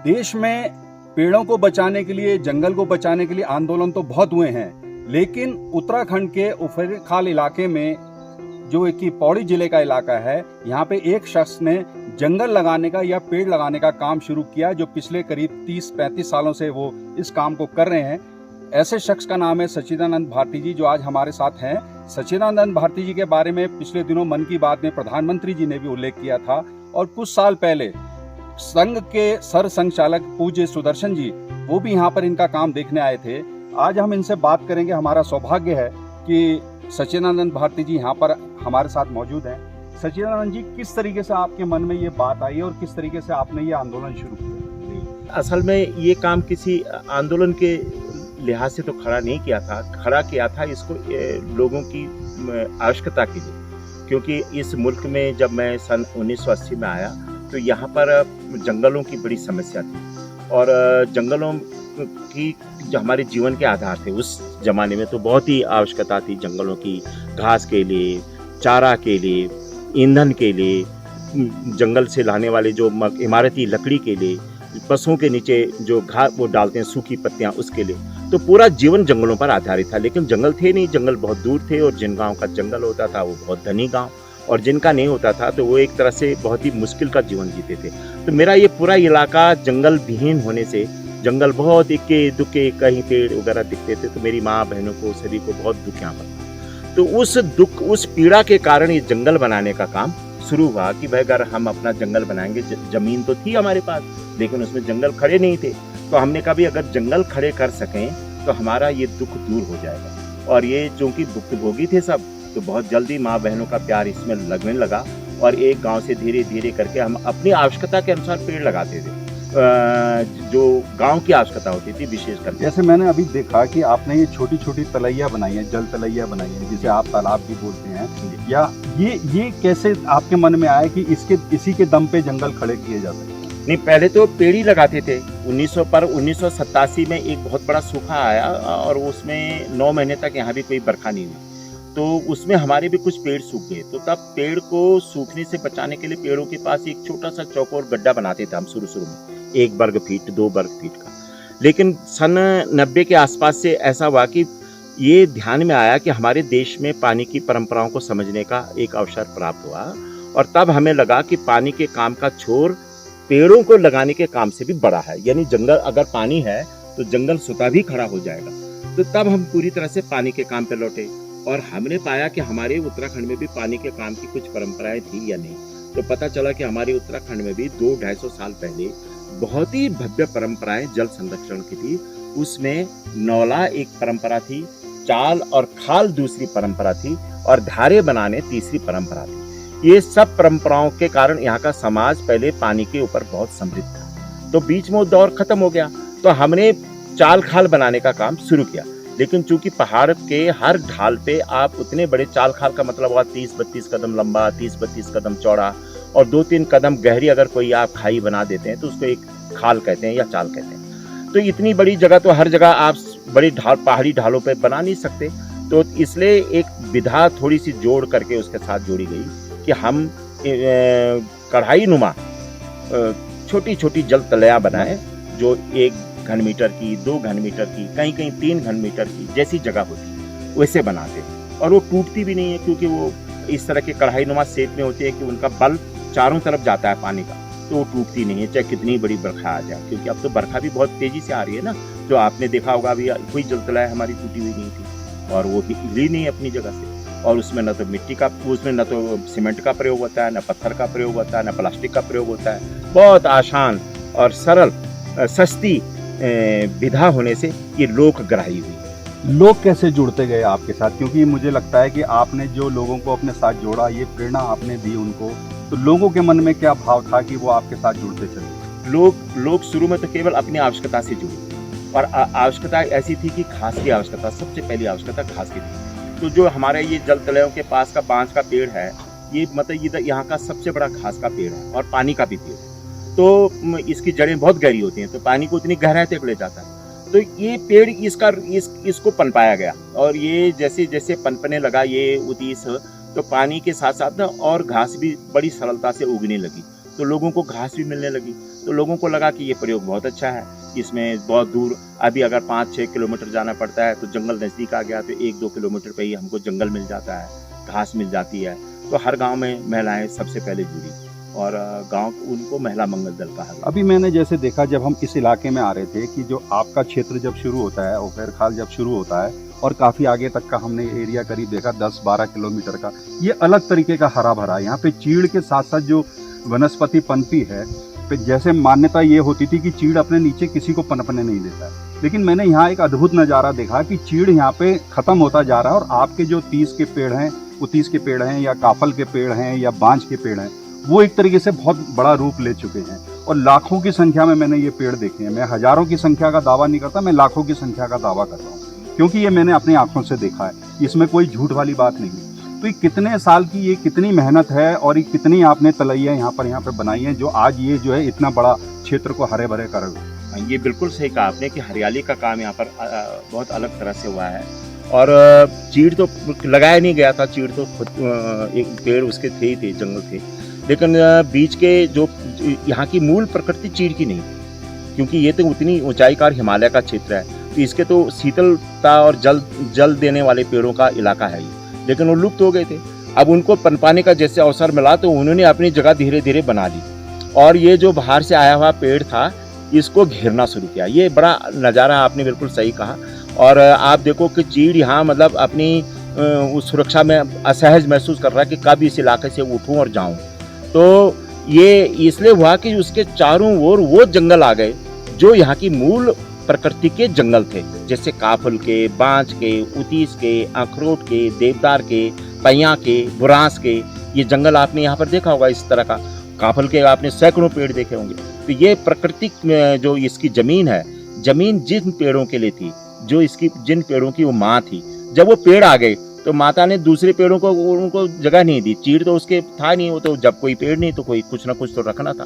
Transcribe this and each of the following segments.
देश में पेड़ों को बचाने के लिए, जंगल को बचाने के लिए आंदोलन तो बहुत हुए हैं, लेकिन उत्तराखंड के उफरैंखाल इलाके में, जो कि पौड़ी जिले का इलाका है, यहाँ पे एक शख्स ने जंगल लगाने का या पेड़ लगाने का काम शुरू किया, जो पिछले करीब 30-35 सालों से वो इस काम को कर रहे हैं। ऐसे शख्स का नाम है सच्चिदानंद भारती जी, जो आज हमारे साथ हैं। सच्चिदानंद भारती जी के बारे में पिछले दिनों मन की बात में प्रधानमंत्री जी ने भी उल्लेख किया था, और कुछ साल पहले संघ के सर संघचालक पूज्य सुदर्शन जी, वो भी यहाँ पर इनका काम देखने आए थे। आज हम इनसे बात करेंगे। हमारा सौभाग्य है कि सच्चिदानंद भारती जी यहाँ पर हमारे साथ मौजूद हैं। सच्चिदानंद जी, किस तरीके से आपके मन में ये बात आई और किस तरीके से आपने ये आंदोलन शुरू किया? असल में ये काम किसी आंदोलन के लिहाज से तो खड़ा नहीं किया था, खड़ा किया था इसको लोगों की आवश्यकता के लिए। क्योंकि इस मुल्क में जब मैं सन 1980 में आया तो यहाँ पर जंगलों की बड़ी समस्या थी, और जंगलों की जो हमारे जीवन के आधार थे उस ज़माने में, तो बहुत ही आवश्यकता थी जंगलों की, घास के लिए, चारा के लिए, ईंधन के लिए, जंगल से लाने वाले जो इमारती लकड़ी के लिए, पशुओं के नीचे जो घास वो डालते हैं सूखी पत्तियां, उसके लिए। तो पूरा जीवन जंगलों पर आधारित था। लेकिन जंगल थे नहीं, जंगल बहुत दूर थे, और जिन गाँव का जंगल होता था वो बहुत धनी गाँव, और जिनका नहीं होता था तो वो एक तरह से बहुत ही मुश्किल का जीवन जीते थे। तो मेरा ये पूरा इलाका जंगल विहीन होने से, जंगल बहुत इक्के दुक्के, कहीं पेड़ वगैरह दिखते थे, तो मेरी माँ बहनों को सभी को बहुत दुख यहाँ पर। तो उस दुख, उस पीड़ा के कारण ये जंगल बनाने का काम शुरू हुआ कि भाई अगर हम अपना जंगल बनाएंगे, जमीन तो थी हमारे पास लेकिन उसमें जंगल खड़े नहीं थे, तो हमने कहा भी अगर जंगल खड़े कर सकें तो हमारा ये दुख दूर हो जाएगा। और ये चूंकि भुक्तभोगी थे सब, तो बहुत जल्दी माँ बहनों का प्यार इसमें लगने लगा, और एक गांव से धीरे धीरे करके हम अपनी आवश्यकता के अनुसार पेड़ लगाते थे, जो गांव की आवश्यकता होती थी विशेष करके। जैसे मैंने अभी देखा कि आपने ये छोटी छोटी तलैया बनाई है, जल तलैया बनाई है, जिसे आप तालाब भी बोलते हैं, या ये कैसे आपके मन में आया कि इसी के दम पे जंगल खड़े किए जा सकते हैं? नहीं, पहले तो पेड़ ही लगाते थे। 1987 में एक बहुत बड़ा सूखा आया, और उसमें 9 महीने तक यहाँ भी कोई बरखा नहीं हुई, तो उसमें हमारे भी कुछ पेड़ सूख गए। तो तब पेड़ को सूखने से बचाने के लिए पेड़ों के पास एक छोटा सा चौकोर गड्ढा बनाते थे हम शुरू में, 1 वर्ग फीट 2 वर्ग फीट का। लेकिन सन 90 के आसपास से ऐसा हुआ कि ये ध्यान में आया कि हमारे देश में पानी की परंपराओं को समझने का एक अवसर प्राप्त हुआ, और तब हमें लगा कि पानी के काम का छोर पेड़ों को लगाने के काम से भी बड़ा है। यानी जंगल, अगर पानी है तो जंगल स्वतः भी खड़ा हो जाएगा। तो तब हम पूरी तरह से पानी के काम पे लौटे, और हमने पाया कि हमारे उत्तराखंड में भी पानी के काम की कुछ परंपराएं थी या नहीं। तो पता चला कि हमारे उत्तराखंड में भी 200-250 साल पहले बहुत ही भव्य परंपराएं जल संरक्षण की थी। उसमें नौला एक परंपरा थी, चाल और खाल दूसरी परंपरा थी, और धारे बनाने तीसरी परंपरा थी। ये सब परंपराओं के कारण यहाँ का समाज पहले पानी के ऊपर बहुत समृद्ध था। तो बीच में वो दौर खत्म हो गया, तो हमने चाल खाल बनाने का काम शुरू किया। लेकिन चूंकि पहाड़ के हर ढाल पे आप उतने बड़े, चाल खाल का मतलब हुआ 30-32 कदम लंबा, 30-32 कदम चौड़ा, और 2-3 कदम गहरी अगर कोई आप खाई बना देते हैं तो उसको एक खाल कहते हैं या चाल कहते हैं। तो इतनी बड़ी जगह तो हर जगह आप बड़ी ढाल, पहाड़ी ढालों पे बना नहीं सकते। तो इसलिए एक विधा थोड़ी सी जोड़ करके उसके साथ जोड़ी गई कि हम कढ़ाई नुमा छोटी छोटी जल तलैया बनाएं, जो 1 घन मीटर की, 2 घन मीटर की, कहीं कहीं 3 घन मीटर की, जैसी जगह होती वैसे बनाते हैं। और वो टूटती भी नहीं है, क्योंकि वो इस तरह के कढ़ाई नुमा शेप में होती है कि उनका बल चारों तरफ जाता है पानी का, तो वो टूटती नहीं है चाहे कितनी बड़ी बरखा आ जाए। क्योंकि अब तो बरखा भी बहुत तेजी से आ रही है ना, जो आपने देखा होगा अभी कोई जल तलैया हमारी टूटी हुई नहीं थी, और वो हिली नहीं अपनी जगह से। और उसमें न तो मिट्टी का, उसमें न तो सीमेंट का प्रयोग होता है, न पत्थर का प्रयोग होता है, न प्लास्टिक का प्रयोग होता है। बहुत आसान और सरल, सस्ती विधा होने से ये लोकग्राही हुई। लोग कैसे जुड़ते गए आपके साथ? क्योंकि मुझे लगता है कि आपने जो लोगों को अपने साथ जोड़ा, ये प्रेरणा आपने दी उनको, तो लोगों के मन में क्या भाव था कि वो आपके साथ जुड़ते चले? लोग शुरू में तो केवल अपनी आवश्यकता से जुड़े, और आवश्यकता ऐसी थी कि घास की आवश्यकता, सबसे पहली आवश्यकता घास की थी। तो जो हमारे ये जल तलैयों के पास का बांस का पेड़ है, ये मतलब यहाँ का सबसे बड़ा घास का पेड़ है, और पानी का भी पेड़ है। तो इसकी जड़ें बहुत गहरी होती हैं, तो पानी को उतनी गहराई तक ले जाता है। तो ये पेड़ इसको पनपाया गया, और ये जैसे जैसे पनपने लगा ये उतीस, तो पानी के साथ साथ ना और घास भी बड़ी सरलता से उगने लगी। तो लोगों को घास भी मिलने लगी। तो लोगों को लगा कि ये प्रयोग बहुत अच्छा है। इसमें बहुत दूर अभी अगर 5-6 किलोमीटर जाना पड़ता है तो जंगल नज़दीक आ गया, तो 1-2 किलोमीटर पे ही हमको जंगल मिल जाता है, घास मिल जाती है। तो हर गांव में महिलाएं सबसे पहले जुड़ी और गांव उनको महिला मंगल दल कहा गया। अभी मैंने जैसे देखा जब हम इस इलाके में आ रहे थे कि जो आपका क्षेत्र जब शुरू होता है, उफेर खाल जब शुरू होता है और काफ़ी आगे तक का हमने एरिया करीब देखा 10-12 किलोमीटर का, ये अलग तरीके का हरा भरा। यहाँ पे चीड़ के साथ साथ जो वनस्पति पनपी है, पे जैसे मान्यता ये होती थी कि चीड़ अपने नीचे किसी को पनपने नहीं देता है, लेकिन मैंने यहाँ एक अद्भुत नज़ारा देखा कि चीड़ यहाँ पे ख़त्म होता जा रहा है और आपके जो 30 के पेड़ हैं, वो 30 के पेड़ हैं या काफल के पेड़ हैं या बांज के पेड़ हैं, वो एक तरीके से बहुत बड़ा रूप ले चुके हैं और लाखों की संख्या में मैंने ये पेड़ देखे हैं। मैं हजारों की संख्या का दावा नहीं करता, मैं लाखों की संख्या का दावा कर रहा हूँ, क्योंकि ये मैंने अपनी आंखों से देखा है, इसमें कोई झूठ वाली बात नहीं। तो ये कितने साल की, ये कितनी मेहनत है और ये कितनी आपने तलैया यहाँ पर बनाई है जो आज ये जो है इतना बड़ा क्षेत्र को हरे भरे कर रहे हो। ये बिल्कुल सही कहा आपने कि हरियाली का काम यहाँ पर बहुत अलग तरह से हुआ है। और चीड़ तो लगाया नहीं गया था, चीड़ तो खुद एक पेड़ उसके थे ही थे, जंगल थे, लेकिन बीच के जो यहाँ की मूल प्रकृति चीड़ की नहीं, क्योंकि ये तो उतनी ऊंचाई का हिमालय का क्षेत्र है, तो इसके तो शीतलता और जल देने वाले पेड़ों का इलाका है ये, लेकिन वो लुप्त हो गए थे। अब उनको पनपाने का जैसे अवसर मिला तो उन्होंने अपनी जगह धीरे धीरे बना ली और ये जो बाहर से आया हुआ पेड़ था इसको घेरना शुरू किया। ये बड़ा नज़ारा आपने बिल्कुल सही कहा। और आप देखो कि चीड़ यहाँ मतलब अपनी उस सुरक्षा में असहज महसूस कर रहा है कि कब इस इलाके से उठूँ और जाऊँ। तो ये इसलिए हुआ कि उसके चारों ओर वो जंगल आ गए जो यहाँ की मूल प्रकृति के जंगल थे, जैसे काफल के, बांज के, उतीस के, अखरोट के, देवदार के, पैया के, बुरांस के, ये जंगल आपने यहाँ पर देखा होगा। इस तरह का काफल के आपने सैकड़ों पेड़ देखे होंगे। तो ये प्राकृतिक जो इसकी जमीन है, जमीन जिन पेड़ों के लिए थी, जो इसकी जिन पेड़ों की वो माँ थी, जब वो पेड़ आ गए तो माता ने दूसरे पेड़ों को उनको जगह नहीं दी। चीड़ तो उसके था नहीं, वो तो जब कोई पेड़ नहीं तो कोई कुछ ना कुछ तो रखना था।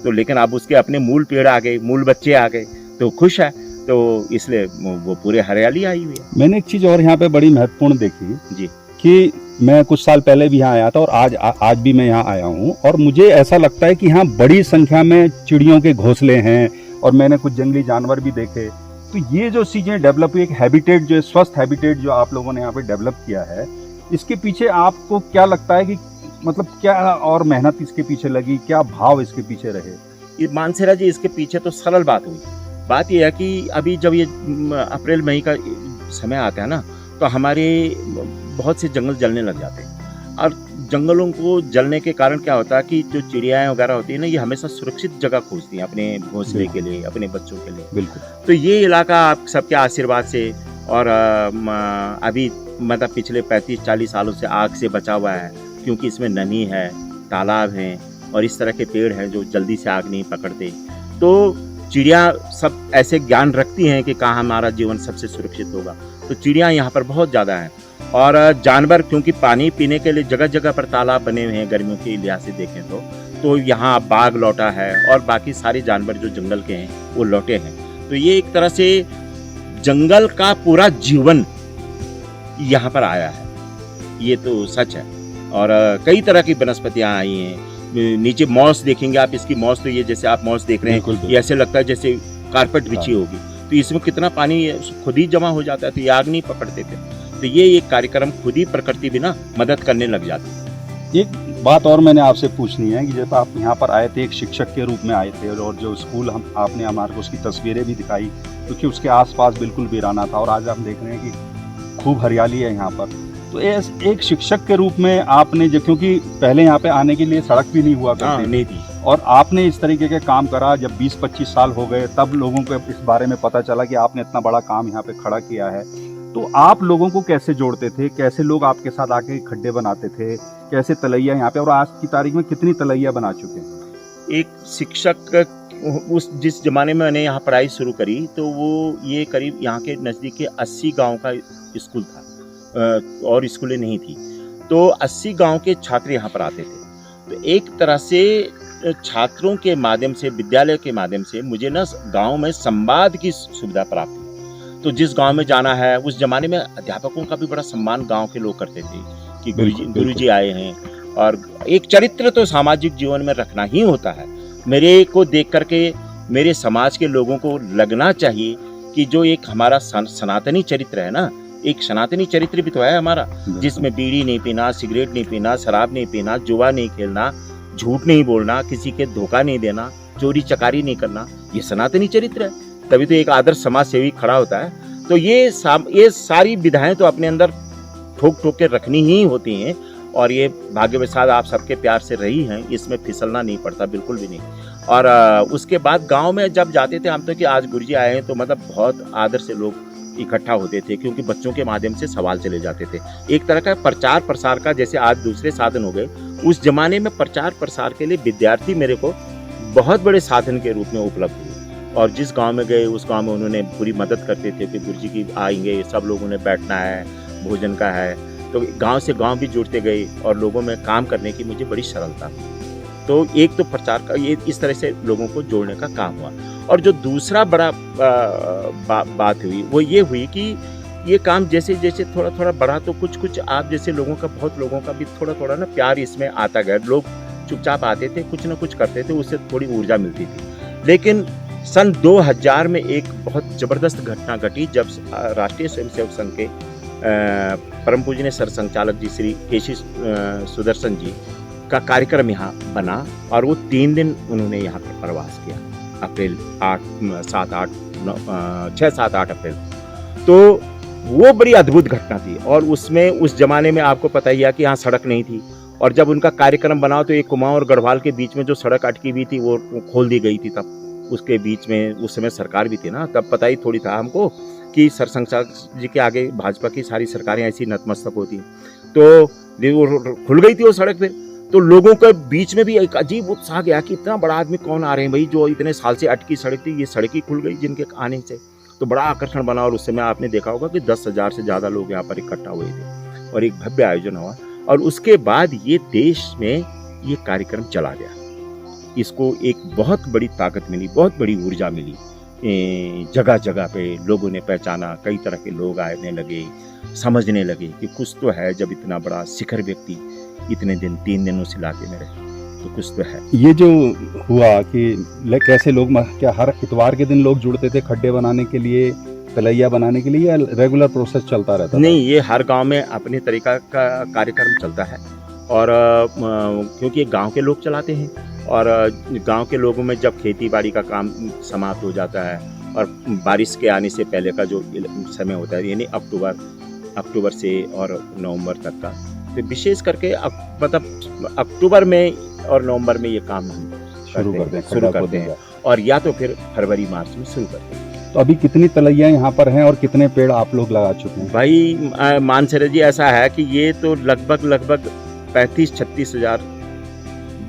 तो लेकिन अब उसके अपने मूल पेड़ आ गए, मूल बच्चे आ गए, तो खुश है, तो इसलिए वो पूरे हरियाली आई हुई है। मैंने एक चीज़ और यहाँ पे बड़ी महत्वपूर्ण देखी जी कि मैं कुछ साल पहले भी यहाँ आया था और आज भी मैं यहाँ आया हूँ और मुझे ऐसा लगता है कि यहाँ बड़ी संख्या में चिड़ियों के घोंसले हैं और मैंने कुछ जंगली जानवर भी देखे। तो ये जो चीज़ें डेवलप हुई, एक हैबिटेट जो स्वस्थ हैबिटेट जो आप लोगों ने यहाँ पे डेवलप किया है, इसके पीछे आपको क्या लगता है कि मतलब क्या और मेहनत इसके पीछे लगी, क्या भाव इसके पीछे रहे? ये मानसेरा जी, इसके पीछे तो सरल बात हुई। बात यह है कि अभी जब ये अप्रैल मई का समय आता है ना, तो हमारे बहुत से जंगल जलने लग जाते हैं और जंगलों को जलने के कारण क्या होता है कि जो चिड़ियाएं वगैरह होती है ना, ये हमेशा सुरक्षित जगह खोजती हैं अपने घोंसले के लिए, अपने बच्चों के लिए। बिल्कुल। तो ये इलाका आप सबके आशीर्वाद से और अभी मतलब पिछले 35-40 सालों से आग से बचा हुआ है, क्योंकि इसमें नमी है, तालाब हैं और इस तरह के पेड़ हैं जो जल्दी से आग नहीं पकड़ते। तो चिड़िया सब ऐसे ज्ञान रखती हैं कि कहाँ हमारा जीवन सबसे सुरक्षित होगा। तो चिड़िया यहाँ पर बहुत ज़्यादा हैं और जानवर, क्योंकि पानी पीने के लिए जगह जगह पर तालाब बने हुए हैं गर्मियों के लिहाज से देखें तो यहाँ बाघ लौटा है और बाकी सारे जानवर जो जंगल के हैं वो लौटे हैं। तो ये एक तरह से जंगल का पूरा जीवन यहाँ पर आया है, ये तो सच है। और कई तरह की वनस्पतियाँ आई हैं। नीचे मॉस देखेंगे आप, इसकी मॉस तो ये जैसे आप मॉस देख रहे हैं, ये ऐसे लगता है जैसे कारपेट बिछी होगी। तो इसमें कितना पानी खुद ही जमा हो जाता है, तो ये आग नहीं पकड़ते थे। तो ये एक कार्यक्रम खुद ही प्रकृति भी ना मदद करने लग जाती है। एक बात और मैंने आपसे पूछनी है कि जब आप यहाँ पर आए थे, एक शिक्षक के रूप में आए थे और जो स्कूल आपने हमारे को उसकी तस्वीरें भी दिखाई, क्योंकि उसके आसपास बिल्कुल वीराना था और आज हम देख रहे हैं कि खूब हरियाली है यहाँ पर। तो एक शिक्षक के रूप में आपने जो, क्योंकि पहले यहाँ पे आने के लिए सड़क भी नहीं हुआ करती थी और आपने इस तरीके के काम करा, जब 20-25 साल हो गए तब लोगों को इस बारे में पता चला कि आपने इतना बड़ा काम यहाँ पे खड़ा किया है। तो आप लोगों को कैसे जोड़ते थे, कैसे लोग आपके साथ आके खड्डे बनाते थे, कैसे तलैया यहाँ पे, और आज की तारीख में कितनी तलैया बना चुके हैं? एक शिक्षक उस जिस जमाने में मैंने यहाँ पढ़ाई शुरू करी तो वो ये करीब यहाँ के नज़दीक के 80 गाँव का स्कूल था और स्कूलें नहीं थी। तो 80 गांव के छात्र यहाँ पर आते थे। तो एक तरह से छात्रों के माध्यम से, विद्यालय के माध्यम से मुझे ना गांव में संवाद की सुविधा प्राप्त हुई। तो जिस गांव में जाना है, उस जमाने में अध्यापकों का भी बड़ा सम्मान गांव के लोग करते थे कि गुरुजी आए हैं। और एक चरित्र तो सामाजिक जीवन में रखना ही होता है। मेरे को देख करके मेरे समाज के लोगों को लगना चाहिए कि जो एक हमारा सनातनी चरित्र है ना, एक सनातनी चरित्र भी तो है हमारा, जिसमें बीड़ी नहीं पीना, सिगरेट नहीं पीना, शराब नहीं पीना, जुआ नहीं खेलना, झूठ नहीं बोलना, किसी के धोखा नहीं देना, चोरी चकारी नहीं करना, ये सनातनी चरित्र है। तभी तो एक आदर्श समाज सेवी खड़ा होता है। तो ये सारी विधाएं तो अपने अंदर ठोक ठोक के रखनी ही होती हैं, और ये भाग्यवशात आप सबके प्यार से रही हैं, इसमें फिसलना नहीं पड़ता, बिल्कुल भी नहीं। और उसके बाद गांव में जब जाते थे हम, तो कि आज गुरुजी आए हैं, तो मतलब बहुत आदर से लोग इकट्ठा होते थे, क्योंकि बच्चों के माध्यम से सवाल चले जाते थे। एक तरह का प्रचार प्रसार का, जैसे आज दूसरे साधन हो गए, उस जमाने में प्रचार प्रसार के लिए विद्यार्थी मेरे को बहुत बड़े साधन के रूप में उपलब्ध हुए। और जिस गांव में गए उस गांव में उन्होंने पूरी मदद करते थे कि गुरुजी की आएंगे, सब लोगों ने बैठना है, भोजन का है। तो गांव से गांव भी जुड़ते गए और लोगों में काम करने की मुझे बड़ी सरलता हुई। तो एक तो प्रचार का ये इस तरह से लोगों को जोड़ने का काम हुआ। और जो दूसरा बड़ा बात हुई वो ये हुई कि ये काम जैसे जैसे थोड़ा थोड़ा बढ़ा, तो कुछ कुछ आप जैसे लोगों का, बहुत लोगों का भी थोड़ा थोड़ा ना प्यार इसमें आता गया। लोग चुपचाप आते थे, कुछ ना कुछ करते थे, उससे थोड़ी ऊर्जा मिलती थी। लेकिन सन 2000 में एक बहुत ज़बरदस्त घटना घटी, जब राष्ट्रीय स्वयंसेवक संघ के परम पूजनीय सरसंघचालक जी श्री केसी सुदर्शन जी का कार्यक्रम यहाँ बना, और वो 3 दिन उन्होंने यहाँ पे प्रवास किया, अप्रैल 6, 7, 8 अप्रैल। तो वो बड़ी अद्भुत घटना थी। और उसमें उस जमाने में आपको पता ही है कि यहाँ सड़क नहीं थी, और जब उनका कार्यक्रम बना तो एक कुमाऊं और गढ़वाल के बीच में जो सड़क अटकी हुई थी वो खोल दी गई थी। तब उसके बीच में उस समय सरकार भी थी ना, तब पता ही थोड़ी था हमको कि सरसंघचालक जी के आगे भाजपा की सारी सरकारें ऐसी नतमस्तक होती। तो वो खुल गई थी वो सड़क फिर। तो लोगों के बीच में भी एक अजीब उत्साह गया कि इतना बड़ा आदमी कौन आ रहे हैं भाई, जो इतने साल से अटकी सड़क थी, ये सड़क ही खुल गई जिनके आने से। तो बड़ा आकर्षण बना, और उस समय आपने देखा होगा कि 10,000 से ज़्यादा लोग यहाँ पर इकट्ठा हुए थे, और एक भव्य आयोजन हुआ। और उसके बाद ये देश में ये कार्यक्रम चला गया, इसको एक बहुत बड़ी ताकत मिली, बहुत बड़ी ऊर्जा मिली। जगह जगह पे लोगों ने पहचाना, कई तरह के लोग आने लगे, समझने लगे कि कुछ तो है। जब इतना बड़ा शिखर व्यक्ति इतने दिन 3 दिन उस इलाके में रहे, तो कुछ तो है। ये जो हुआ कि कैसे लोग, क्या हर इतवार के दिन लोग जुड़ते थे खड्डे बनाने के लिए, तलैया बनाने के लिए, या रेगुलर प्रोसेस चलता रहता था? नहीं, ये हर गांव में अपने तरीका का कार्यक्रम चलता है। और क्योंकि गांव के लोग चलाते हैं, और गांव के लोगों में जब खेती बाड़ी का काम समाप्त हो जाता है, और बारिश के आने से पहले का जो समय होता है, यानी अक्टूबर से और नवंबर तक का, तो विशेष करके मतलब अक्टूबर में और नवंबर में ये काम शुरू करते हैं, और या तो फिर फरवरी मार्च में शुरू करते हैं। तो अभी कितनी तलैया यहाँ पर हैं और कितने पेड़ आप लोग लगा चुके हैं? भाई मानसरे जी, ऐसा है कि ये तो लगभग 35-36 हज़ार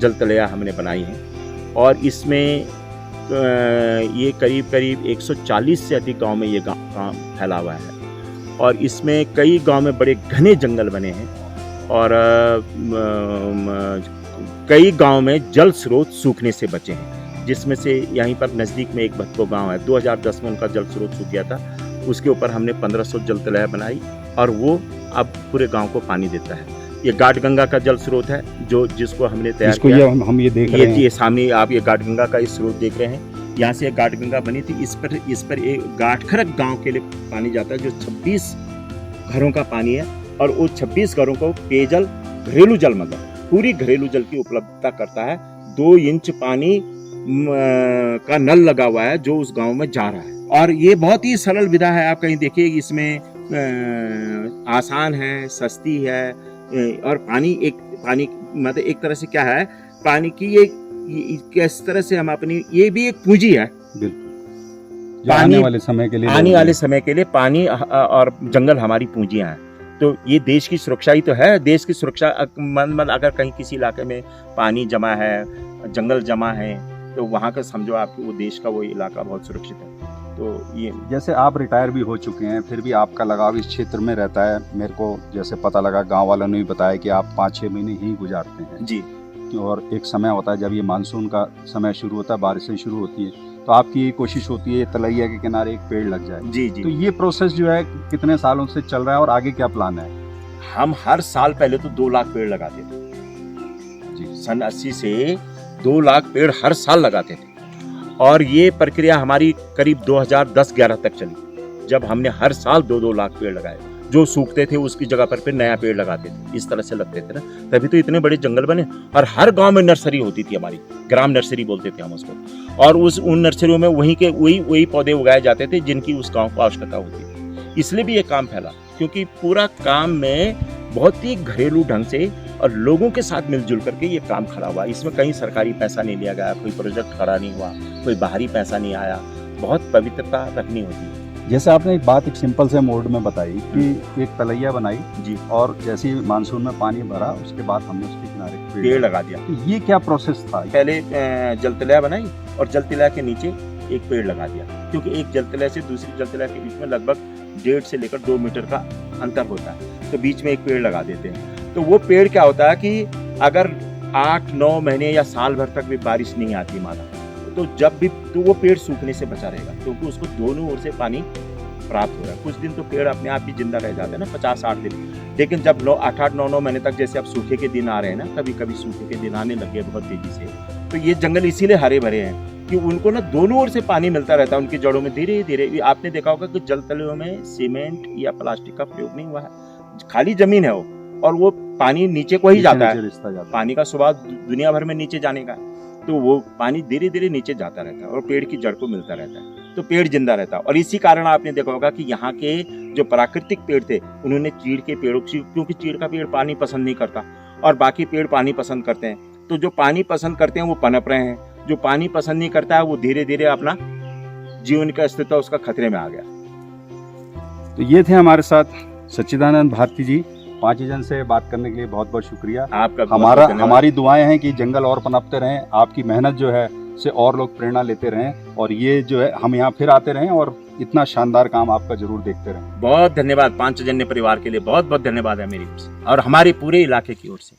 जल तलैया हमने बनाई हैं, और इसमें ये करीब 140 से अधिक गांव में ये गांव फैला हुआ है। और इसमें कई गांव में बड़े घने जंगल बने हैं, और कई गांव में जल स्रोत सूखने से बचे हैं, जिसमें से यहीं पर नज़दीक में एक भटको गांव है, 2010 में उनका जल स्रोत सूख गया था। उसके ऊपर हमने 1500 जल तलैया बनाई, और वो अब पूरे गांव को पानी देता है। ये गाट गंगा का जल स्रोत है, जिसको हमने तैयार किया। हम ये देख रहे हैं, ये सामने आप ये गाट गंगा का इस स्रोत देख रहे हैं। यहाँ से एक गाट गंगा बनी थी, इस पर एक गाटखरक गांव के लिए पानी जाता है, जो 26 घरों का पानी है। और वो 26 घरों को पेयजल, घरेलू जल, मतलब पूरी घरेलू जल की उपलब्धता करता है। 2 इंच पानी का नल लगा हुआ है जो उस गांव में जा रहा है। और ये बहुत ही सरल विधा है, आप कहीं देखिए, इसमें आसान है, सस्ती है, और पानी मतलब एक तरह से क्या है, पानी की ये किस तरह से हम अपनी, ये भी एक पूंजी है। बिल्कुल, आने वाले समय के लिए पानी और जंगल हमारी पूंजियां हैं। तो ये देश की सुरक्षा ही तो है। देश की सुरक्षा अगर कहीं किसी इलाके में पानी जमा है, जंगल जमा है, तो वहाँ का समझो आपको वो देश का वो इलाका बहुत सुरक्षित है। तो ये, जैसे आप रिटायर भी हो चुके हैं, फिर भी आपका लगाव इस क्षेत्र में रहता है। मेरे को जैसे पता लगा, गांव वालों ने भी बताया कि आप 5-6 महीने ही गुजारते हैं जी। और एक समय होता है जब ये मानसून का समय शुरू होता है, बारिशें शुरू होती है, तो आपकी ये कोशिश होती है तलैया के किनारे एक पेड़ लग जाए। जी जी। तो ये प्रोसेस जो है कितने सालों से चल रहा है और आगे क्या प्लान है? हम हर साल पहले तो 2 लाख पेड़ लगाते थे जी। सन 80 से 2 लाख पेड़ हर साल लगाते थे। और ये प्रक्रिया हमारी करीब 2010-11 तक चली, जब हमने हर साल 2-2 लाख पेड़ लगाए। जो सूखते थे उसकी जगह पर फिर नया पेड़ लगाते थे, इस तरह से लगते थे ना, तभी तो इतने बड़े जंगल बने। और हर गांव में नर्सरी होती थी हमारी, ग्राम नर्सरी बोलते थे हम उसको। और उन नर्सरियों में वही पौधे उगाए जाते थे जिनकी उस गांव को आवश्यकता होती थी। इसलिए भी ये काम फैला, क्योंकि पूरा काम में बहुत ही घरेलू ढंग से और लोगों के साथ मिलजुल करके ये काम खड़ा हुआ। इसमें कहीं सरकारी पैसा नहीं लिया गया, कोई प्रोजेक्ट खड़ा नहीं हुआ, कोई बाहरी पैसा नहीं आया। बहुत पवित्रता रखनी होती है। जैसे आपने एक बात एक सिंपल से मोड में बताई कि एक तलैया बनाई जी, और जैसे ही मानसून में पानी भरा उसके बाद हमने उसके किनारे पेड़ लगा दिया। तो ये क्या प्रोसेस था? पहले जलतलैया बनाई और जलतलैया के नीचे एक पेड़ लगा दिया, क्योंकि एक जलतलैया से दूसरी जलतलैया के बीच में लगभग 1.5 से लेकर 2 मीटर का अंतर होता है, तो बीच में एक पेड़ लगा देते हैं। तो वो पेड़ क्या होता है कि अगर 8-9 महीने या साल भर तक भी बारिश नहीं आती माना, तो जब भी तो वो पेड़ सूखने से बचा रहेगा, क्योंकि उसको दोनों ओर से पानी प्राप्त हो रहा है। कुछ दिन तो पेड़ अपने आप ही जिंदा रह जाता है ना, 50-60 दिन। लेकिन जब 8-9 महीने तक, जैसे अब सूखे के दिन आ रहे हैं ना, कभी कभी सूखे के दिन आने लगे बहुत तेजी से, तो ये जंगल इसीलिए हरे भरे हैं कि उनको ना दोनों ओर से पानी मिलता रहता है। उनकी जड़ों में धीरे धीरे, आपने देखा होगा कि जलतलैयों में सीमेंट या प्लास्टिक का प्रयोग नहीं हुआ है, खाली जमीन है वो, और वो पानी नीचे को ही जाता है। पानी का स्वभाव दुनिया भर में नीचे जाने का, तो वो पानी धीरे धीरे नीचे जाता रहता है और पेड़ की जड़ को मिलता रहता है, तो पेड़ जिंदा रहता है। और इसी कारण आपने देखा होगा कि यहाँ के जो प्राकृतिक पेड़ थे, उन्होंने चीड़ के पेड़ों, क्योंकि चीड़ का पेड़ पानी पसंद नहीं करता और बाकी पेड़ पानी पसंद करते हैं, तो जो पानी पसंद करते हैं वो पनप रहे हैं, जो पानी पसंद नहीं करता है वो धीरे धीरे अपना जीवन का अस्तित्व उसका खतरे में आ गया। तो ये थे हमारे साथ सच्चिदानंद भारती जी। पांच जन से बात करने के लिए बहुत बहुत शुक्रिया आपका। हमारी दुआएं हैं कि जंगल और पनपते रहें, आपकी मेहनत जो है से और लोग प्रेरणा लेते रहें, और ये जो है हम यहाँ फिर आते रहें और इतना शानदार काम आपका जरूर देखते रहें। बहुत धन्यवाद। पांचजन्य परिवार के लिए बहुत बहुत धन्यवाद है मेरी ओर से और हमारे पूरे इलाके की ओर से।